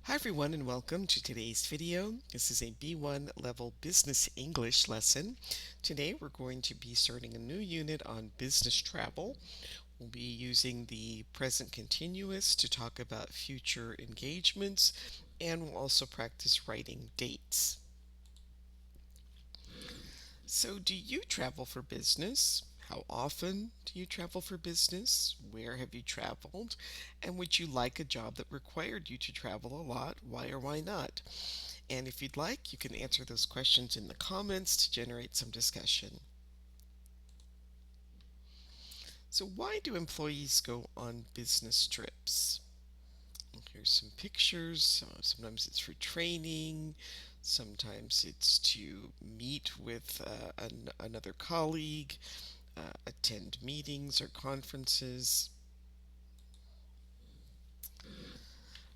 Hi everyone and welcome to today's video. This is a B1 level business English lesson. Today we're going to be starting a new unit on business travel. We'll be using the present continuous to talk about future engagements, and we'll also practice writing dates. So do you travel for business? How often do you travel for business? Where have you traveled? And would you like a job that required you to travel a lot? Why or why not? And if you'd like, you can answer those questions in the comments to generate some discussion. So why do employees go on business trips? Here's some pictures. Sometimes it's for training. Sometimes it's to meet with another colleague, attend meetings or conferences.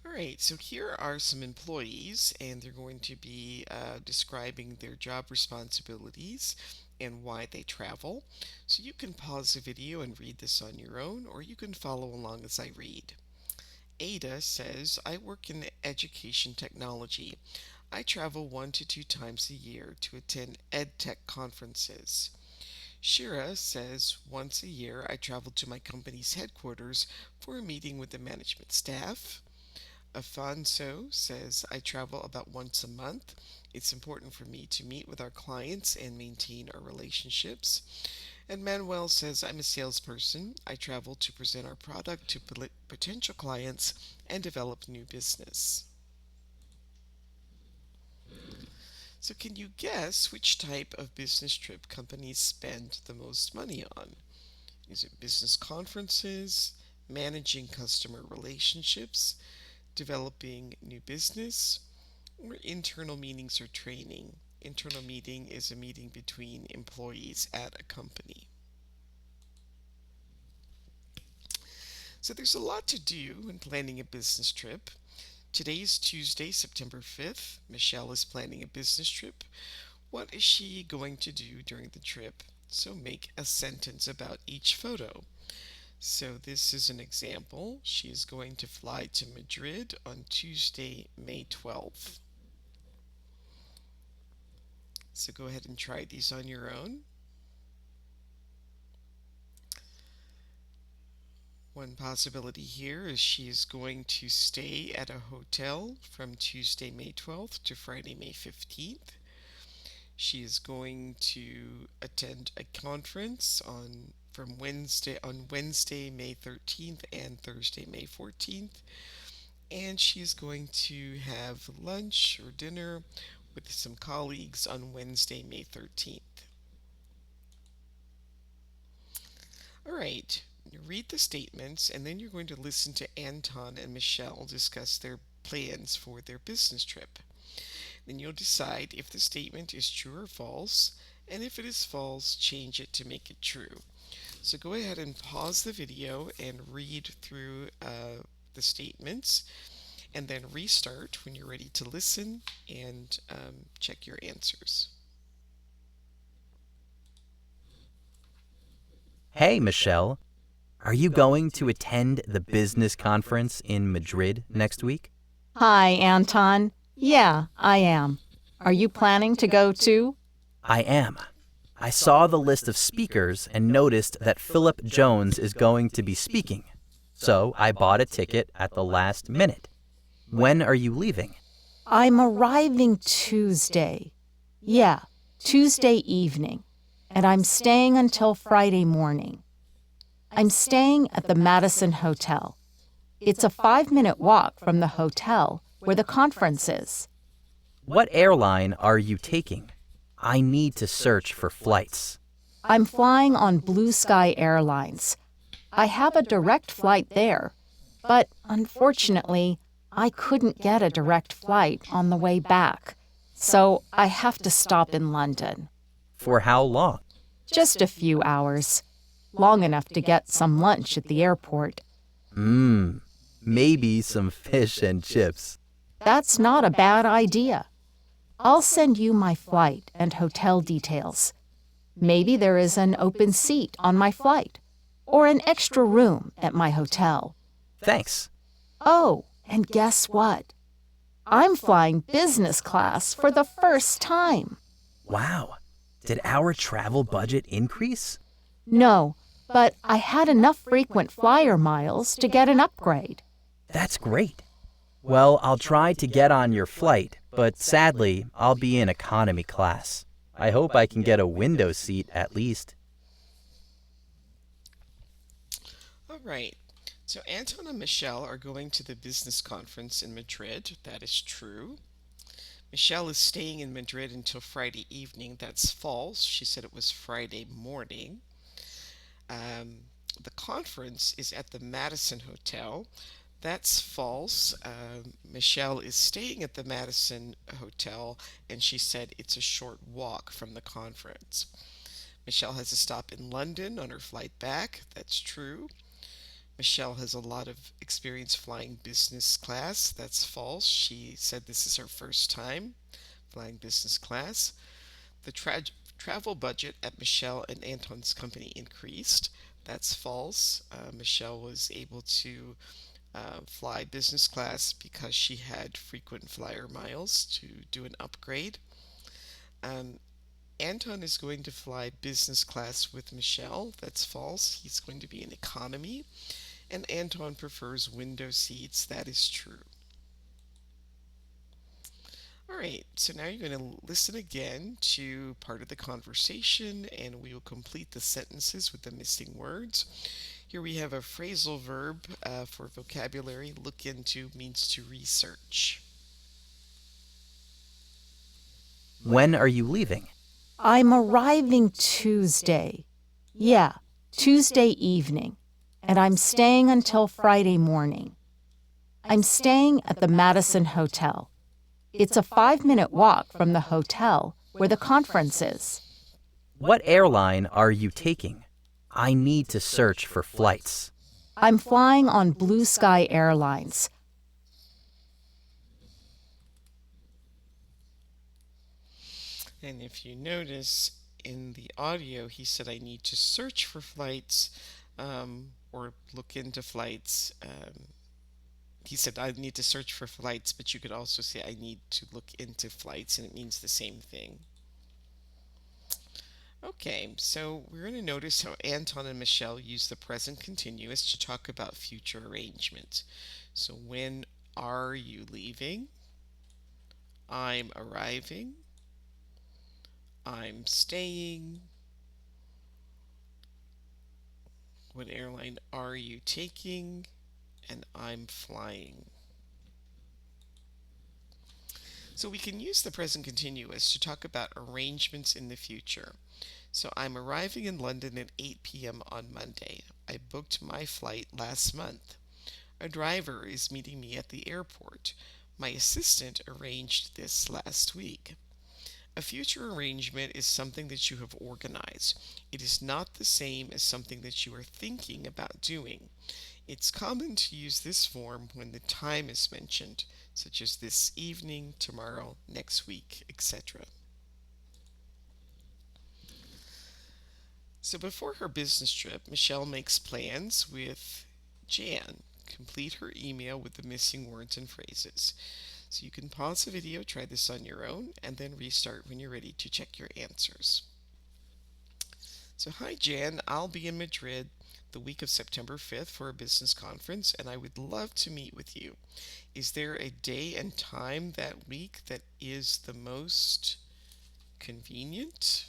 All right, so here are some employees, and they're going to be describing their job responsibilities and why they travel. So you can pause the video and read this on your own, or you can follow along as I read. Ada says, I work in education technology. I travel 1 to 2 times a year to attend EdTech conferences. Shira says, once a year I travel to my company's headquarters for a meeting with the management staff. Afonso says, I travel about once a month. It's important for me to meet with our clients and maintain our relationships. And Manuel says, I'm a salesperson. I travel to present our product to potential clients and develop new business. So can you guess which type of business trip companies spend the most money on? Is it business conferences, managing customer relationships, developing new business, or internal meetings or training? Internal meeting is a meeting between employees at a company. So there's a lot to do when planning a business trip. Today is Tuesday, September 5th. Michelle is planning a business trip. What is she going to do during the trip? So make a sentence about each photo. So this is an example. She is going to fly to Madrid on Tuesday, May 12th. So go ahead and try these on your own. One possibility here is she is going to stay at a hotel from Tuesday, May 12th to Friday, May 15th. She is going to attend a conference on Wednesday, May 13th and Thursday, May 14th. And she is going to have lunch or dinner with some colleagues on Wednesday, May 13th. All right, read the statements, and then you're going to listen to Anton and Michelle discuss their plans for their business trip. Then you'll decide if the statement is true or false, and if it is false, change it to make it true. So go ahead and pause the video and read through the statements, and then restart when you're ready to listen and check your answers. Hey, Michelle. Are you going to attend the business conference in Madrid next week? Hi, Anton. Yeah, I am. Are you planning to go too? I am. I saw the list of speakers and noticed that Philip Jones is going to be speaking, so I bought a ticket at the last minute. When are you leaving? I'm arriving Tuesday. Yeah, Tuesday evening. And I'm staying until Friday morning. I'm staying at the Madison Hotel. It's a 5-minute walk from the hotel where the conference is. What airline are you taking? I need to search for flights. I'm flying on Blue Sky Airlines. I have a direct flight there, but unfortunately, I couldn't get a direct flight on the way back, so I have to stop in London. For how long? Just a few hours. Long enough to get some lunch at the airport. Maybe some fish and chips. That's not a bad idea. I'll send you my flight and hotel details. Maybe there is an open seat on my flight, or an extra room at my hotel. Thanks. Oh, and guess what? I'm flying business class for the first time. Wow. Did our travel budget increase? No, but I had enough frequent flyer miles to get an upgrade. That's great. Well, I'll try to get on your flight, but sadly, I'll be in economy class. I hope I can get a window seat at least. All right. So Anton and Michelle are going to the business conference in Madrid. That is true. Michelle is staying in Madrid until Friday evening. That's false. She said it was Friday morning. Um, the conference is at the Madison Hotel. That's false. Michelle is staying at the Madison Hotel, and she said it's a short walk from the conference. Michelle has a stop in London on her flight back. That's true. Michelle has a lot of experience flying business class. That's false. She said this is her first time flying business class. The travel budget at Michelle and Anton's company increased. That's false. Michelle was able to fly business class because she had frequent flyer miles to do an upgrade. Um, Anton is going to fly business class with Michelle. That's false. He's going to be in economy. And Anton prefers window seats. That is true. All right, so now you're going to listen again to part of the conversation and we will complete the sentences with the missing words. Here we have a phrasal verb for vocabulary. Look into means to research. When are you leaving? I'm arriving Tuesday. Yeah, Tuesday evening. And I'm staying until Friday morning. I'm staying at the Madison Hotel. It's a 5-minute walk from the hotel where the conference is. What airline are you taking? I need to search for flights. I'm flying on Blue Sky Airlines. And if you notice in the audio, he said, I need to search for flights or look into flights. He said, I need to search for flights, but you could also say, I need to look into flights, and it means the same thing. Okay, so we're going to notice how Anton and Michelle use the present continuous to talk about future arrangements. So when are you leaving? I'm arriving. I'm staying. What airline are you taking? And I'm flying. So we can use the present continuous to talk about arrangements in the future. So I'm arriving in London at 8 p.m. on Monday. I booked my flight last month. A driver is meeting me at the airport. My assistant arranged this last week. A future arrangement is something that you have organized. It is not the same as something that you are thinking about doing. It's common to use this form when the time is mentioned, such as this evening, tomorrow, next week, etc. So before her business trip, Michelle makes plans with Jan. Complete her email with the missing words and phrases. So you can pause the video, try this on your own, and then restart when you're ready to check your answers. So hi Jan, I'll be in Madrid the week of September 5th for a business conference, and I would love to meet with you. Is there a day and time that week that is the most convenient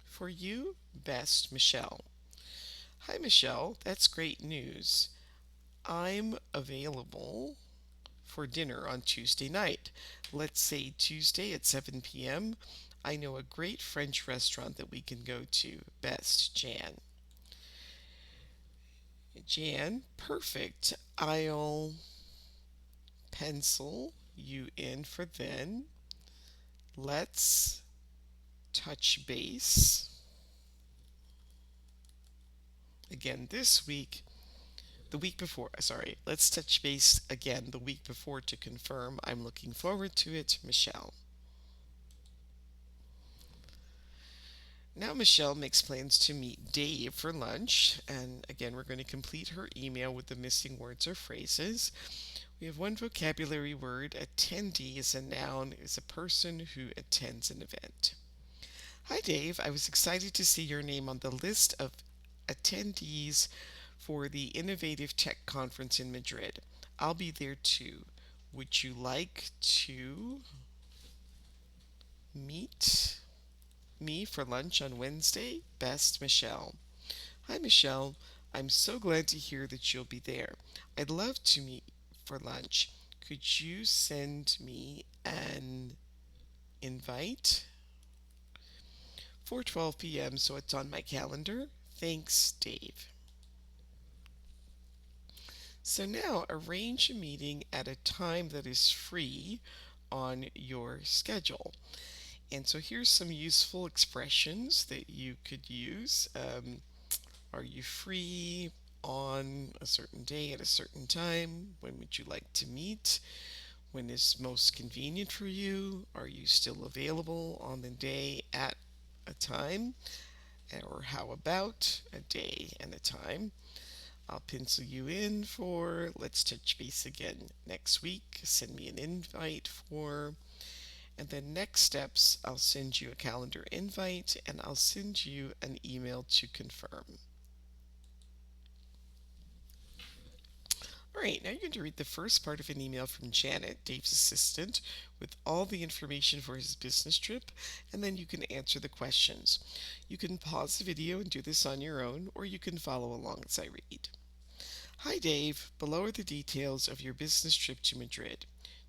for you? Best, Michelle. Hi Michelle, that's great news. I'm available for dinner on Tuesday night. Let's say Tuesday at 7 p.m. I know a great French restaurant that we can go to. Best, Jan. Jan, perfect. I'll pencil you in for then. Let's touch base again this week. The week before, sorry. Let's touch base again the week before to confirm. I'm looking forward to it, Michelle. Now Michelle makes plans to meet Dave for lunch, and again we're going to complete her email with the missing words or phrases. We have one vocabulary word. Attendee is a noun, is a person who attends an event. Hi Dave, I was excited to see your name on the list of attendees for the Innovative Tech Conference in Madrid. I'll be there too. Would you like to meet me for lunch on Wednesday? Best, Michelle. Hi, Michelle. I'm so glad to hear that you'll be there. I'd love to meet for lunch. Could you send me an invite for 12 p.m. so it's on my calendar? Thanks, Dave. So now arrange a meeting at a time that is free on your schedule. And so here's some useful expressions that you could use. Are you free on a certain day at a certain time? When would you like to meet? When is most convenient for you? Are you still available on the day at a time? Or how about a day and a time? I'll pencil you in for let's touch base again next week. Send me an invite for, and then next steps, I'll send you a calendar invite and I'll send you an email to confirm. All right, now you're going to read the first part of an email from Janet, Dave's assistant, with all the information for his business trip, and then you can answer the questions. You can pause the video and do this on your own, or you can follow along as I read. Hi Dave, below are the details of your business trip to Madrid.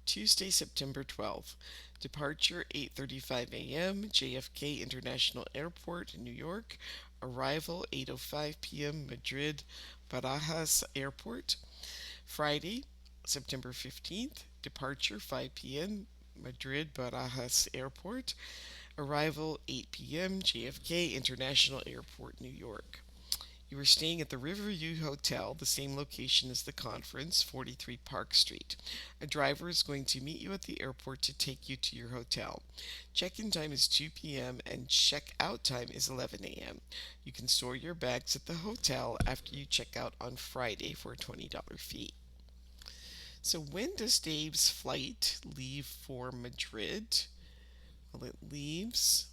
Tuesday, September 12th. Departure 8:35 a.m. JFK International Airport, New York. Arrival 8:05 p.m. Madrid Barajas Airport. Friday, September 15th. Departure 5 p.m. Madrid Barajas Airport. Arrival 8 p.m. JFK International Airport, New York. You are staying at the Riverview Hotel, the same location as the conference, 43 Park Street. A driver is going to meet you at the airport to take you to your hotel. Check-in time is 2 p.m. and check-out time is 11 a.m. You can store your bags at the hotel after you check out on Friday for a $20 fee. So when does Dave's flight leave for Madrid? Well, it leaves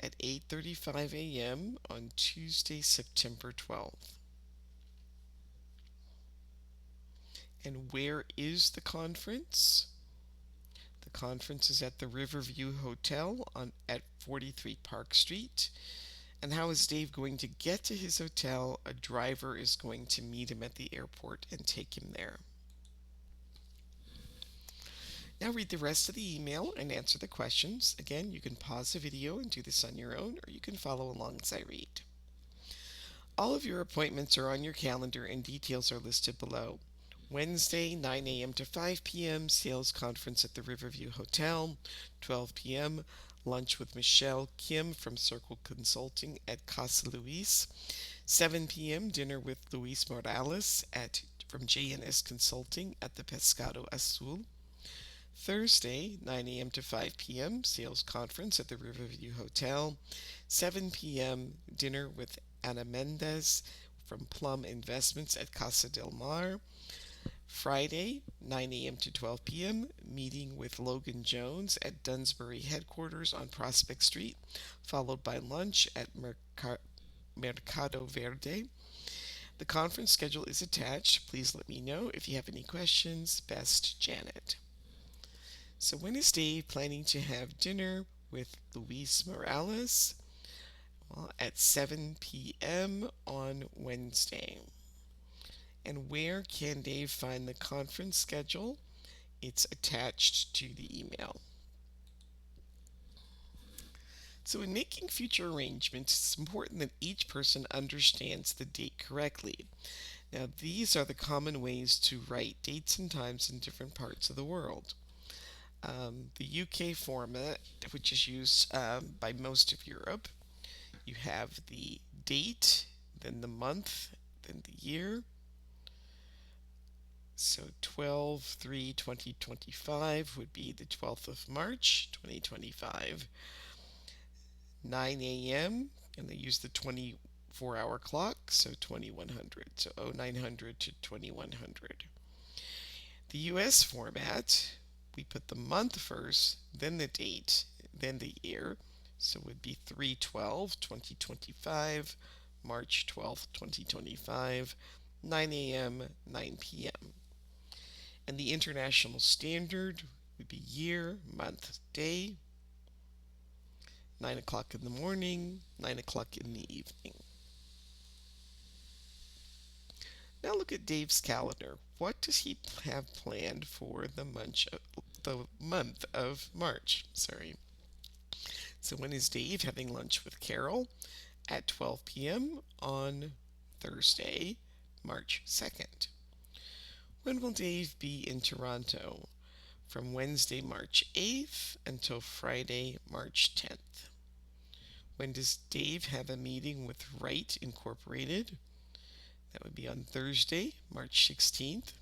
at 8:35 a.m. on Tuesday, September 12th. And where is the conference? The conference is at the Riverview Hotel at 43 Park Street. And how is Dave going to get to his hotel? A driver is going to meet him at the airport and take him there. Now read the rest of the email and answer the questions. Again, you can pause the video and do this on your own, or you can follow along as I read. All of your appointments are on your calendar and details are listed below. Wednesday, 9 a.m. to 5 p.m., sales conference at the Riverview Hotel. 12 p.m., lunch with Michelle Kim from Circle Consulting at Casa Luis. 7 p.m., dinner with Luis Morales from J&S Consulting at the Pescado Azul. Thursday, 9 a.m. to 5 p.m., sales conference at the Riverview Hotel. 7 p.m., dinner with Ana Mendez from Plum Investments at Casa del Mar. Friday, 9 a.m. to 12 p.m., meeting with Logan Jones at Dunsbury headquarters on Prospect Street, followed by lunch at Mercado Verde. The conference schedule is attached. Please let me know if you have any questions. Best, Janet. So when is Dave planning to have dinner with Luis Morales? Well, at 7 p.m. on Wednesday. And where can Dave find the conference schedule? It's attached to the email. So in making future arrangements, it's important that each person understands the date correctly. Now, these are the common ways to write dates and times in different parts of the world. The UK format, which is used by most of Europe, you have the date, then the month, then the year. So 12/3/2025 would be the 12th of March 2025. 9 a.m., and they use the 24-hour clock, so 2100. So 0900 to 2100. The US format, we put the month first, then the date, then the year. So it would be 3/12, 2025, March 12th, 2025, 9 a.m., 9 p.m. And the international standard would be year, month, day, 9 o'clock in the morning, 9 o'clock in the evening. Now look at Dave's calendar. What does he have planned for the month of March? Sorry. So when is Dave having lunch with Carol? At 12 p.m. on Thursday, March 2nd. When will Dave be in Toronto? From Wednesday, March 8th until Friday, March 10th. When does Dave have a meeting with Wright Incorporated? That would be on Thursday, March 16th.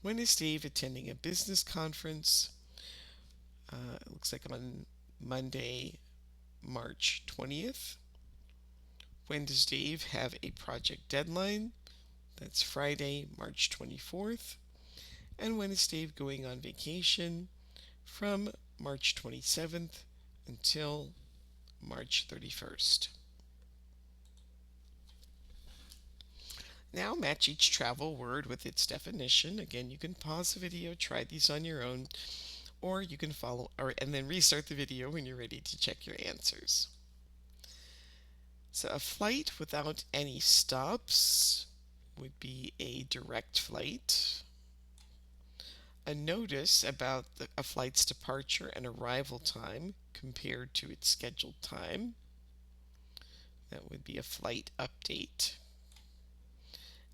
When is Dave attending a business conference? It looks like on Monday, March 20th. When does Dave have a project deadline? That's Friday, March 24th. And when is Dave going on vacation? From March 27th until March 31st. Now match each travel word with its definition. Again, you can pause the video, try these on your own, or you can follow and then restart the video when you're ready to check your answers. So a flight without any stops would be a direct flight. A notice about a flight's departure and arrival time compared to its scheduled time. That would be a flight update.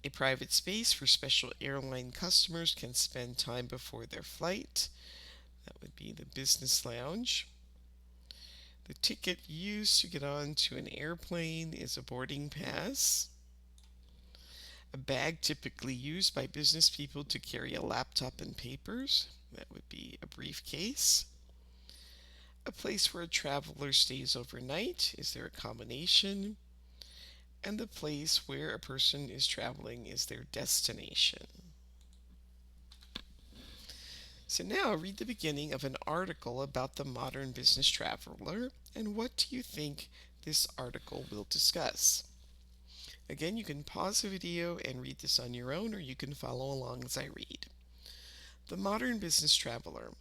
A private space where special airline customers can spend time before their flight. That would be the business lounge. The ticket used to get onto an airplane is a boarding pass. A bag typically used by business people to carry a laptop and papers. That would be a briefcase. A place where a traveler stays overnight is their accommodation. And the place where a person is traveling is their destination. So now read the beginning of an article about the modern business traveler, and what do you think this article will discuss? Again, you can pause the video and read this on your own, or you can follow along as I read. The modern business traveler.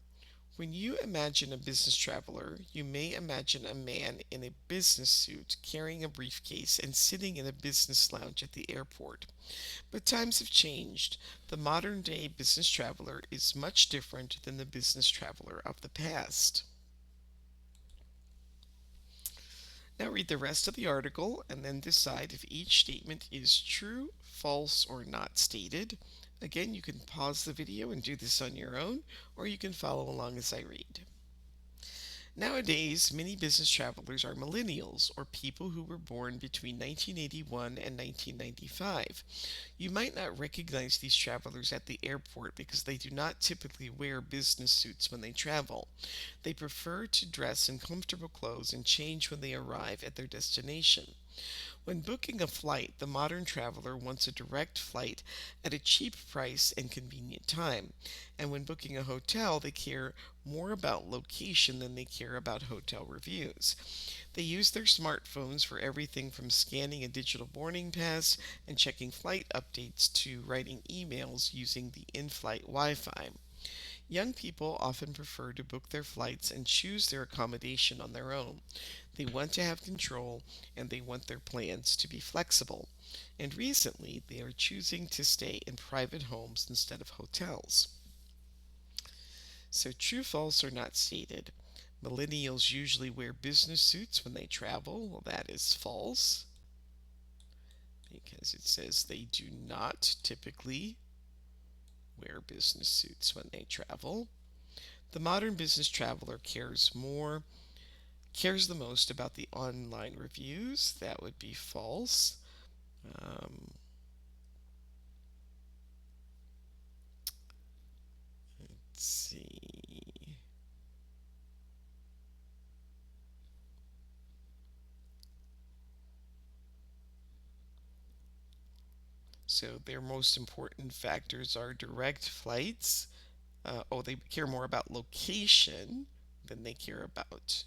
When you imagine a business traveler, you may imagine a man in a business suit carrying a briefcase and sitting in a business lounge at the airport. But times have changed. The modern day business traveler is much different than the business traveler of the past. Now read the rest of the article and then decide if each statement is true, false, or not stated. Again, you can pause the video and do this on your own, or you can follow along as I read. Nowadays, many business travelers are millennials, or people who were born between 1981 and 1995. You might not recognize these travelers at the airport because they do not typically wear business suits when they travel. They prefer to dress in comfortable clothes and change when they arrive at their destination. When booking a flight, the modern traveler wants a direct flight at a cheap price and convenient time. And when booking a hotel, they care more about location than they care about hotel reviews. They use their smartphones for everything from scanning a digital boarding pass and checking flight updates to writing emails using the in-flight Wi-Fi. Young people often prefer to book their flights and choose their accommodation on their own. They want to have control and they want their plans to be flexible. And recently, they are choosing to stay in private homes instead of hotels. So, true, false, or not stated. Millennials usually wear business suits when they travel. Well, that is false because it says they do not typically wear business suits when they travel. The modern business traveler cares the most about the online reviews. That would be false. Let's see. So their most important factors are direct flights. They care more about location than they care about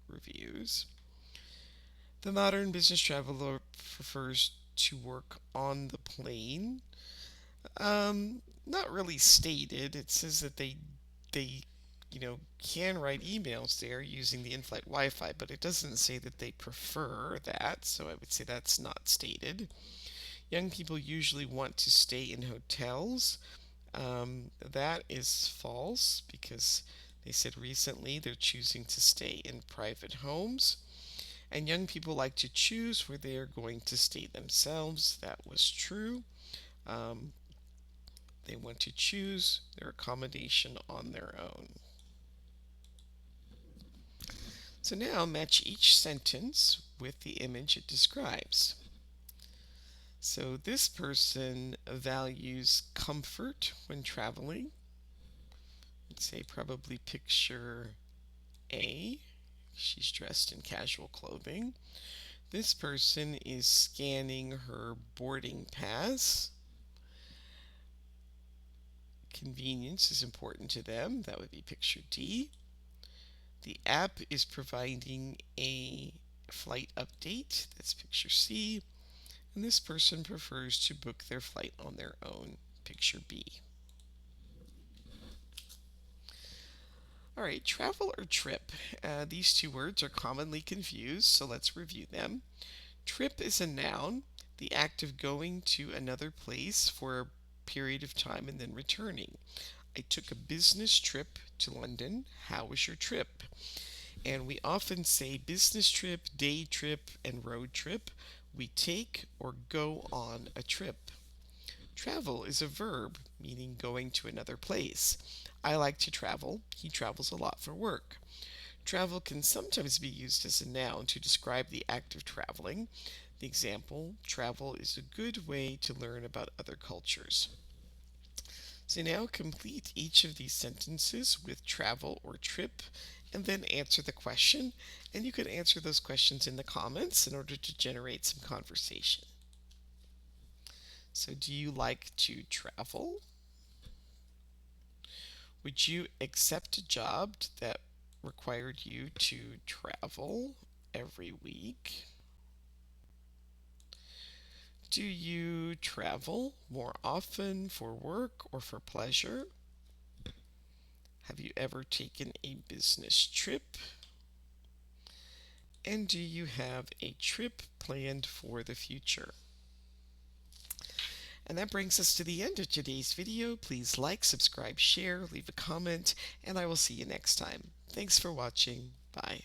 reviews. The modern business traveler prefers to work on the plane. Not really stated. It says that they can write emails there using the in-flight Wi-Fi, but it doesn't say that they prefer that, so I would say that's not stated. Young people usually want to stay in hotels. That is false because they said recently they're choosing to stay in private homes. And young people like to choose where they are going to stay themselves. That was true. Um, they want to choose their accommodation on their own. So now match each sentence with the image it describes. So this person values comfort when traveling. Let's say probably picture A. She's dressed in casual clothing. This person is scanning her boarding pass. Convenience is important to them. That would be picture D. The app is providing a flight update. That's picture C. And this person prefers to book their flight on their own. Picture B. All right, travel or trip. These two words are commonly confused, so let's review them. Trip is a noun, the act of going to another place for a period of time and then returning. I took a business trip to London. How was your trip? And we often say business trip, day trip, and road trip. We take or go on a trip. Travel is a verb, meaning going to another place. I like to travel. He travels a lot for work. Travel can sometimes be used as a noun to describe the act of traveling. The example, travel is a good way to learn about other cultures. So now complete each of these sentences with travel or trip and then answer the question. And you can answer those questions in the comments in order to generate some conversation. So, do you like to travel? Would you accept a job that required you to travel every week? Do you travel more often for work or for pleasure? Have you ever taken a business trip? And do you have a trip planned for the future? And that brings us to the end of today's video. Please like, subscribe, share, leave a comment, and I will see you next time. Thanks for watching. Bye.